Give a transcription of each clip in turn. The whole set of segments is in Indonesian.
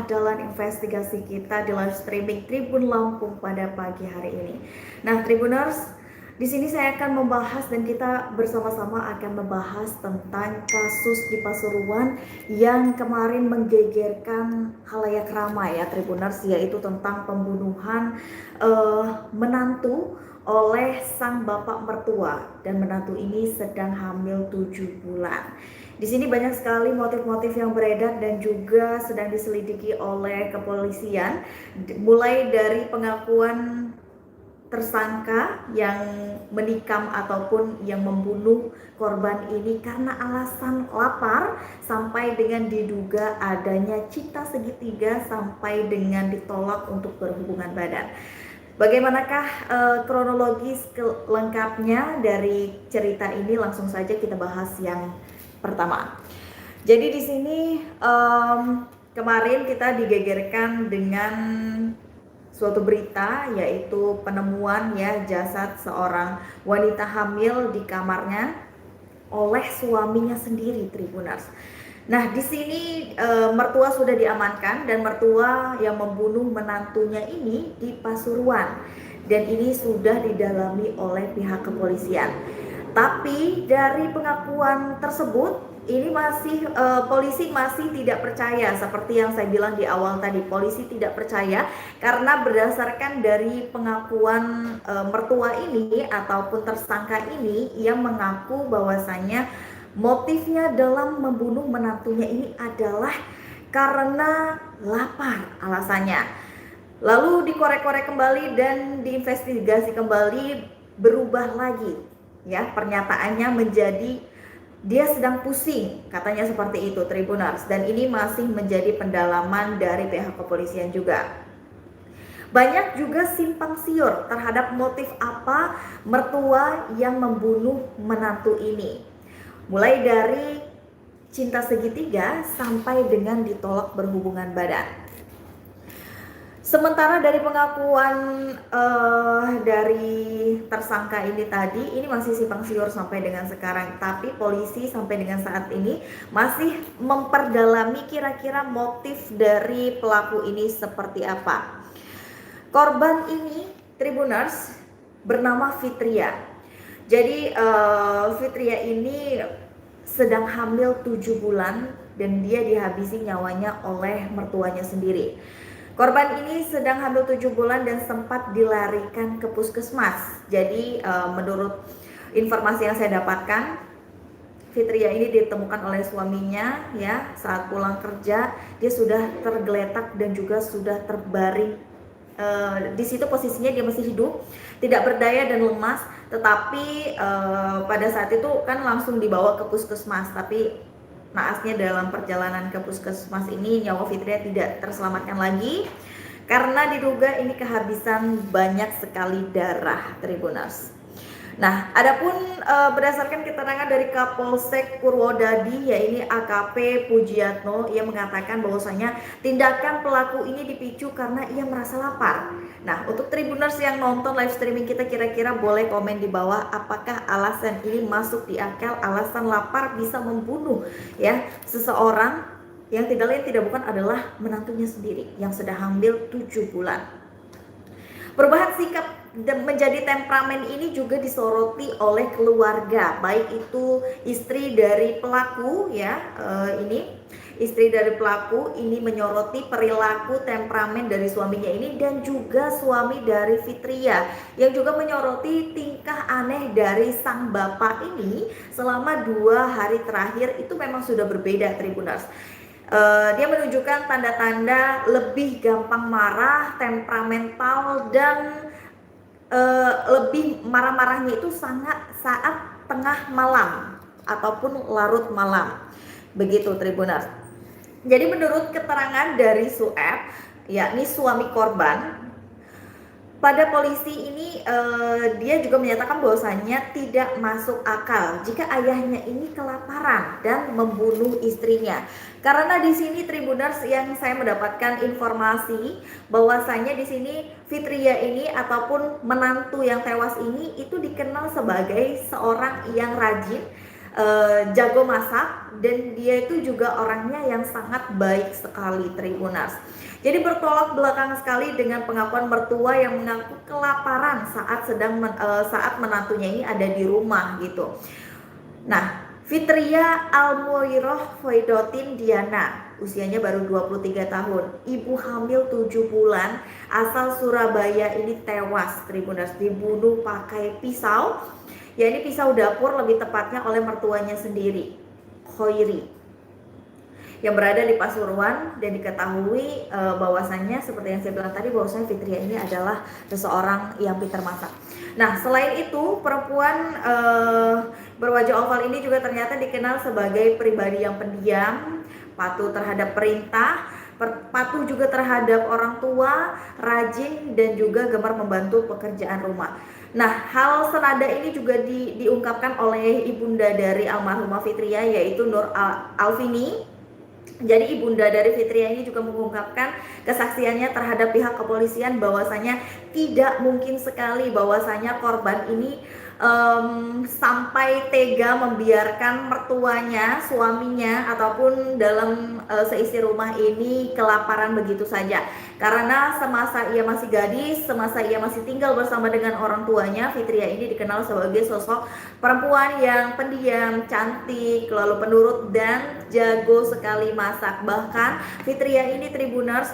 dalam investigasi kita di live streaming Tribun Lampung pada pagi hari ini. Nah, Tribuners, di sini saya akan membahas dan kita bersama-sama akan membahas tentang kasus di Pasuruan yang kemarin menggegerkan khalayak ramai ya Tribuners, yaitu tentang pembunuhan menantu oleh sang bapak mertua, dan menantu ini sedang hamil 7 bulan. Di sini banyak sekali motif-motif yang beredar dan juga sedang diselidiki oleh kepolisian, mulai dari pengakuan tersangka yang menikam ataupun yang membunuh korban ini karena alasan lapar, sampai dengan diduga adanya cinta segitiga, sampai dengan ditolak untuk berhubungan badan. Bagaimanakah kronologis lengkapnya dari cerita ini? Langsung saja kita bahas yang pertama. Jadi di sini kemarin kita digegerkan dengan suatu berita, yaitu penemuan ya jasad seorang wanita hamil di kamarnya oleh suaminya sendiri, Tribuners. Nah, di sini mertua sudah diamankan, dan mertua yang membunuh menantunya ini di Pasuruan, dan ini sudah didalami oleh pihak kepolisian. Tapi dari pengakuan tersebut, ini masih polisi masih tidak percaya. Seperti yang saya bilang di awal tadi, polisi tidak percaya karena berdasarkan dari pengakuan mertua ini ataupun tersangka ini yang mengaku bahwasanya motifnya dalam membunuh menantunya ini adalah karena lapar alasannya. Lalu dikorek-korek kembali dan diinvestigasi kembali, berubah lagi ya pernyataannya menjadi dia sedang pusing, katanya seperti itu, Tribuners. Dan ini masih menjadi pendalaman dari pihak kepolisian juga. Banyak juga simpang siur terhadap motif apa mertua yang membunuh menantu ini. Mulai dari cinta segitiga sampai dengan ditolak berhubungan badan. Sementara dari pengakuan dari tersangka ini tadi, ini masih simpang siur sampai dengan sekarang. Tapi polisi sampai dengan saat ini masih memperdalami kira-kira motif dari pelaku ini seperti apa. Korban ini, Tribuners, bernama Fitria. Jadi Fitria ini sedang hamil 7 bulan dan dia dihabisi nyawanya oleh mertuanya sendiri. Korban ini sedang hamil 7 bulan dan sempat dilarikan ke puskesmas. Jadi menurut informasi yang saya dapatkan, Fitria ini ditemukan oleh suaminya ya saat pulang kerja. Dia sudah tergeletak dan juga sudah terbaring. Di situ posisinya dia masih hidup, tidak berdaya dan lemas, tetapi pada saat itu kan langsung dibawa ke puskesmas. Tapi naasnya dalam perjalanan ke puskesmas ini nyawa Fitria tidak terselamatkan lagi karena diduga ini kehabisan banyak sekali darah, Tribuners. Nah, adapun berdasarkan keterangan dari Kapolsek Purwodadi, yaitu AKP Pujiatno, ia mengatakan bahwasanya tindakan pelaku ini dipicu karena ia merasa lapar. Nah, untuk Tribuners yang nonton live streaming kita, kira-kira boleh komen di bawah apakah alasan ini masuk di akal, alasan lapar bisa membunuh ya seseorang yang tidak lain tidak bukan adalah menantunya sendiri yang sedang hamil 7 bulan. Perubahan sikap menjadi temperamen ini juga disoroti oleh keluarga, baik itu istri dari pelaku ya, istri dari pelaku ini menyoroti perilaku temperamen dari suaminya ini, dan juga suami dari Fitria yang juga menyoroti tingkah aneh dari sang bapak ini selama 2 hari terakhir itu memang sudah berbeda, Tribuners. Dia menunjukkan tanda-tanda lebih gampang marah, temperamental, dan lebih marah-marahnya itu sangat saat tengah malam ataupun larut malam, begitu, Tribuners. Jadi menurut keterangan dari Sueb, yakni suami korban, pada polisi ini dia juga menyatakan bahwasanya tidak masuk akal jika ayahnya ini kelaparan dan membunuh istrinya. Karena di sini, Tribuners, yang saya mendapatkan informasi bahwasanya di sini Fitria ini ataupun menantu yang tewas ini itu dikenal sebagai seorang yang rajin jago masak, dan dia itu juga orangnya yang sangat baik sekali, Tribuners. Jadi bertolak belakang sekali dengan pengakuan mertua yang mengaku kelaparan saat menantunya ini ada di rumah gitu. Nah, Fitria Almuiroh Foidotin Diana, usianya baru 23 tahun, ibu hamil 7 bulan, asal Surabaya ini tewas, Tribuners, dibunuh pakai pisau, yakni pisau dapur lebih tepatnya oleh mertuanya sendiri, Khoiri, yang berada di Pasuruan. Dan diketahui bahwasannya seperti yang saya bilang tadi, bahwasannya Fitria ini adalah seseorang yang pintar masak. Nah, selain itu perempuan berwajah oval ini juga ternyata dikenal sebagai pribadi yang pendiam, patuh terhadap perintah, patuh juga terhadap orang tua, rajin, dan juga gemar membantu pekerjaan rumah. Nah, hal senada ini juga diungkapkan oleh ibunda dari almarhumah Fitria, yaitu Nur Alvini. Jadi ibunda dari Fitria ini juga mengungkapkan kesaksiannya terhadap pihak kepolisian bahwasanya tidak mungkin sekali bahwasanya korban ini sampai tega membiarkan mertuanya, suaminya, ataupun dalam seisi rumah ini kelaparan begitu saja. Karena semasa ia masih gadis, semasa ia masih tinggal bersama dengan orang tuanya, Fitria ini dikenal sebagai sosok perempuan yang pendiam, cantik, lalu penurut, dan jago sekali masak. Bahkan Fitria ini, Tribuners,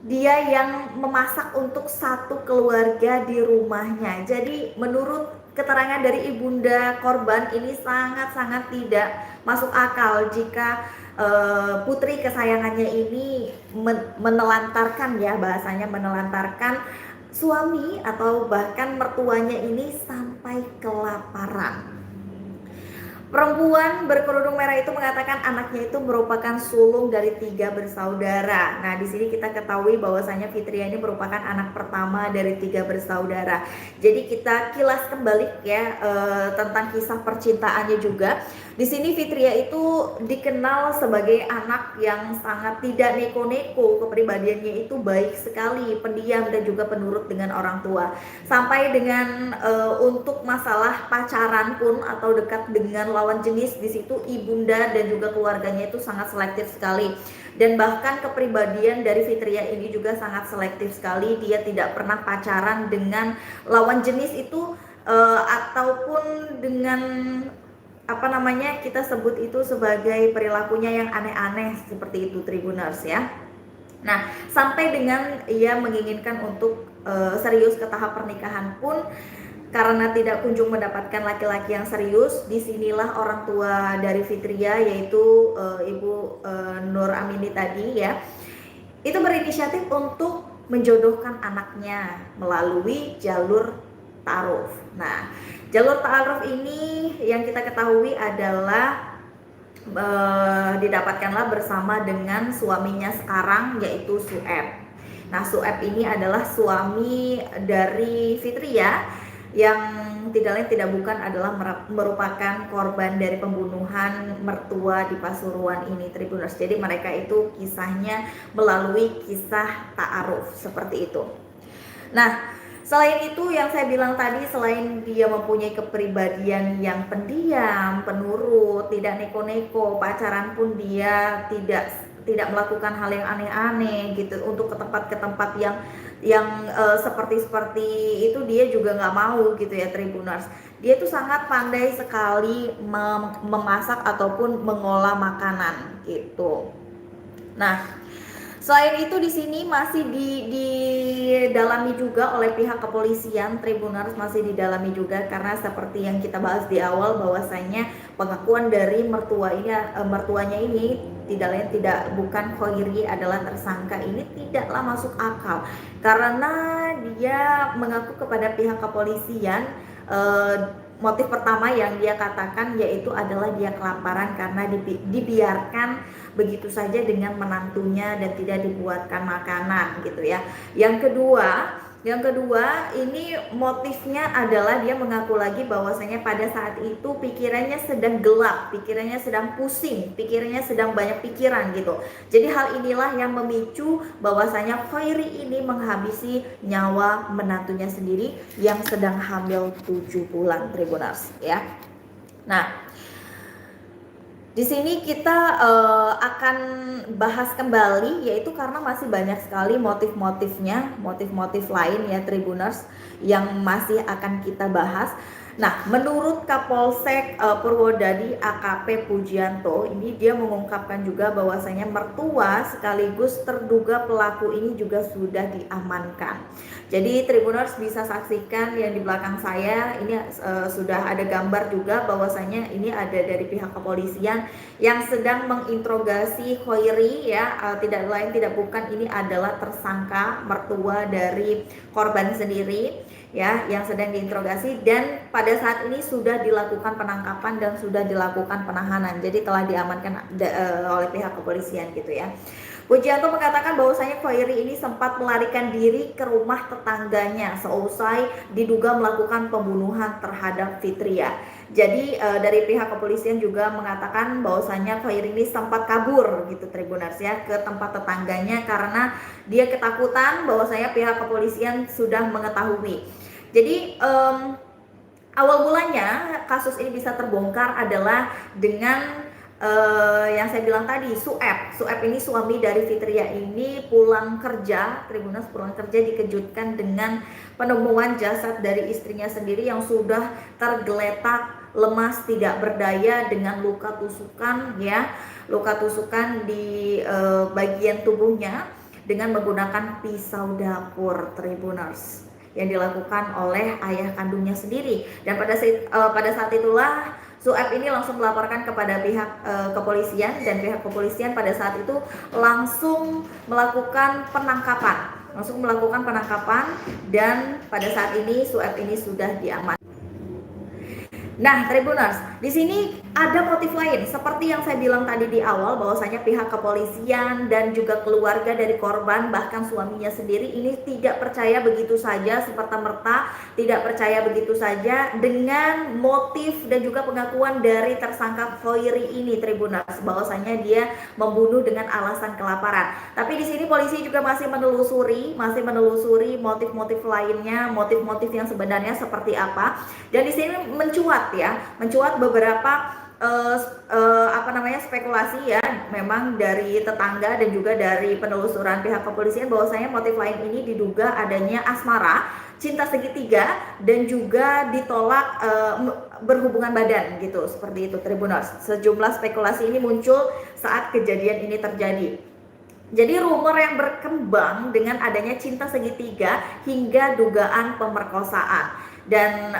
dia yang memasak untuk satu keluarga di rumahnya. Jadi menurut keterangan dari ibunda korban ini sangat-sangat tidak masuk akal jika putri kesayangannya ini menelantarkan, ya bahasanya menelantarkan suami atau bahkan mertuanya ini sampai kelaparan. Perempuan berkerudung merah itu mengatakan anaknya itu merupakan sulung dari 3 bersaudara. Nah, di sini kita ketahui bahwasanya Fitria ini merupakan anak pertama dari 3 bersaudara. Jadi kita kilas kembali ya tentang kisah percintaannya juga. Di sini Fitria itu dikenal sebagai anak yang sangat tidak neko-neko, kepribadiannya itu baik sekali, pendiam dan juga penurut dengan orang tua. Sampai dengan untuk masalah pacaran pun atau dekat dengan lawan jenis, di situ ibunda dan juga keluarganya itu sangat selektif sekali. Dan bahkan kepribadian dari Fitria ini juga sangat selektif sekali. Dia tidak pernah pacaran dengan lawan jenis itu ataupun dengan kita sebut itu sebagai perilakunya yang aneh-aneh seperti itu, Tribuners ya. Nah, sampai dengan ia menginginkan untuk serius ke tahap pernikahan pun, karena tidak kunjung mendapatkan laki-laki yang serius, disinilah orang tua dari Fitria, yaitu Ibu Nur Amini tadi ya, itu berinisiatif untuk menjodohkan anaknya melalui jalur ta'aruf. Nah, jalur ta'aruf ini yang kita ketahui adalah didapatkanlah bersama dengan suaminya sekarang, yaitu Sueb. Nah, Sueb ini adalah suami dari Fitria yang tidak lain tidak bukan adalah merupakan korban dari pembunuhan mertua di Pasuruan ini, Tribuners. Jadi mereka itu kisahnya melalui kisah ta'aruf seperti itu. Nah, selain itu yang saya bilang tadi, selain dia mempunyai kepribadian yang pendiam, penurut, tidak neko-neko, pacaran pun dia tidak melakukan hal yang aneh-aneh gitu. Untuk ke tempat yang seperti itu dia juga nggak mau gitu ya, Tribuners. Dia tuh sangat pandai sekali memasak ataupun mengolah makanan gitu. Nah, selain itu di sini masih didalami juga oleh pihak kepolisian, Tribuners, masih didalami juga karena seperti yang kita bahas di awal bahwasanya pengakuan dari mertuanya ini tidak bukan Khoiri adalah tersangka ini tidaklah masuk akal, karena dia mengaku kepada pihak kepolisian motif pertama yang dia katakan yaitu adalah dia kelaparan karena dibiarkan begitu saja dengan menantunya dan tidak dibuatkan makanan gitu ya. Yang kedua, Yang kedua, ini motifnya adalah dia mengaku lagi bahwasanya pada saat itu pikirannya sedang gelap, pikirannya sedang pusing, pikirannya sedang banyak pikiran gitu. Jadi hal inilah yang memicu bahwasanya Khairi ini menghabisi nyawa menantunya sendiri yang sedang hamil 7 bulan, Tribuners ya. Nah, di sini kita akan bahas kembali, yaitu karena masih banyak sekali motif-motifnya, motif-motif lain ya Tribuners yang masih akan kita bahas. Nah, menurut Kapolsek Purwodadi AKP Pujianto, ini dia mengungkapkan juga bahwasanya mertua sekaligus terduga pelaku ini juga sudah diamankan. Jadi Tribuners bisa saksikan yang di belakang saya ini sudah ada gambar juga bahwasanya ini ada dari pihak kepolisian yang sedang menginterogasi Khairi ya, tidak lain tidak bukan ini adalah tersangka mertua dari korban sendiri ya yang sedang diinterogasi, dan pada saat ini sudah dilakukan penangkapan dan sudah dilakukan penahanan. Jadi telah diamankan oleh pihak kepolisian gitu ya. Pujianto mengatakan bahwasanya Khairi ini sempat melarikan diri ke rumah tetangganya seusai diduga melakukan pembunuhan terhadap Fitria. Jadi dari pihak kepolisian juga mengatakan bahwasanya Khairi ini sempat kabur gitu Tribuners ya ke tempat tetangganya karena dia ketakutan bahwasanya pihak kepolisian sudah mengetahui. Jadi awal mulanya kasus ini bisa terbongkar adalah dengan yang saya bilang tadi, Sueb ini suami dari Fitria ini pulang kerja, Tribuners pulang kerja dikejutkan dengan penemuan jasad dari istrinya sendiri yang sudah tergeletak lemas tidak berdaya dengan luka tusukan ya, luka tusukan di bagian tubuhnya dengan menggunakan pisau dapur Tribuners yang dilakukan oleh ayah kandungnya sendiri. Dan pada saat itulah Sueb ini langsung melaporkan kepada pihak kepolisian, dan pihak kepolisian pada saat itu langsung melakukan penangkapan, dan pada saat ini Sueb ini sudah diamankan. Nah, Tribuners, di sini ada motif lain seperti yang saya bilang tadi di awal bahwasanya pihak kepolisian dan juga keluarga dari korban bahkan suaminya sendiri ini tidak percaya begitu saja serta-merta, tidak percaya begitu saja dengan motif dan juga pengakuan dari tersangka Khairi ini Tribuners bahwasanya dia membunuh dengan alasan kelaparan. Tapi di sini polisi juga masih menelusuri motif-motif lainnya, motif-motif yang sebenarnya seperti apa. Dan di sini mencuat beberapa spekulasi ya, memang dari tetangga dan juga dari penelusuran pihak kepolisian bahwasanya motif lain ini diduga adanya asmara, cinta segitiga, dan juga ditolak berhubungan badan gitu, seperti itu Tribuners. Sejumlah spekulasi ini muncul saat kejadian ini terjadi. Jadi rumor yang berkembang dengan adanya cinta segitiga hingga dugaan pemerkosaan. Dan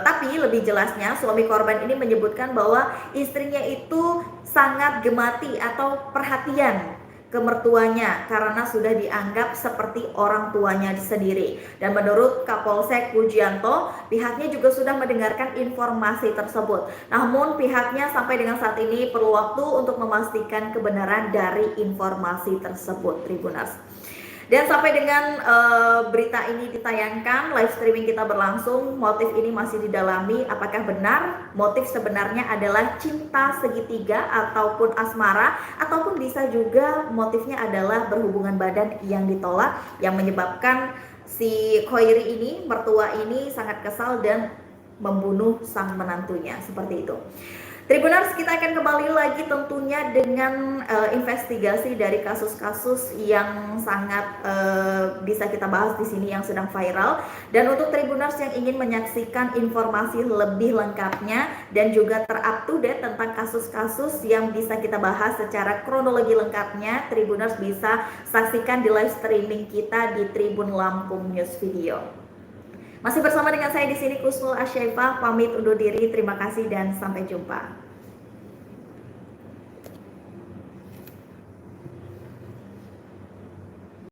tapi lebih jelasnya suami korban ini menyebutkan bahwa istrinya itu sangat gemati atau perhatian ke mertuanya karena sudah dianggap seperti orang tuanya sendiri. Dan menurut Kapolsek Pujianto, pihaknya juga sudah mendengarkan informasi tersebut. Namun pihaknya sampai dengan saat ini perlu waktu untuk memastikan kebenaran dari informasi tersebut Tribuners. Dan sampai dengan berita ini ditayangkan, live streaming kita berlangsung, motif ini masih didalami. Apakah benar motif sebenarnya adalah cinta segitiga ataupun asmara, ataupun bisa juga motifnya adalah berhubungan badan yang ditolak, yang menyebabkan si Khairi ini, mertua ini sangat kesal dan membunuh sang menantunya, seperti itu. Tribuners, kita akan kembali lagi tentunya dengan investigasi dari kasus-kasus yang sangat bisa kita bahas di sini yang sedang viral. Dan untuk Tribuners yang ingin menyaksikan informasi lebih lengkapnya dan juga ter-up-to-date tentang kasus-kasus yang bisa kita bahas secara kronologi lengkapnya, Tribuners bisa saksikan di live streaming kita di Tribun Lampung News Video. Masih bersama dengan saya di sini Kusnul Asyaifah, pamit undur diri. Terima kasih dan sampai jumpa.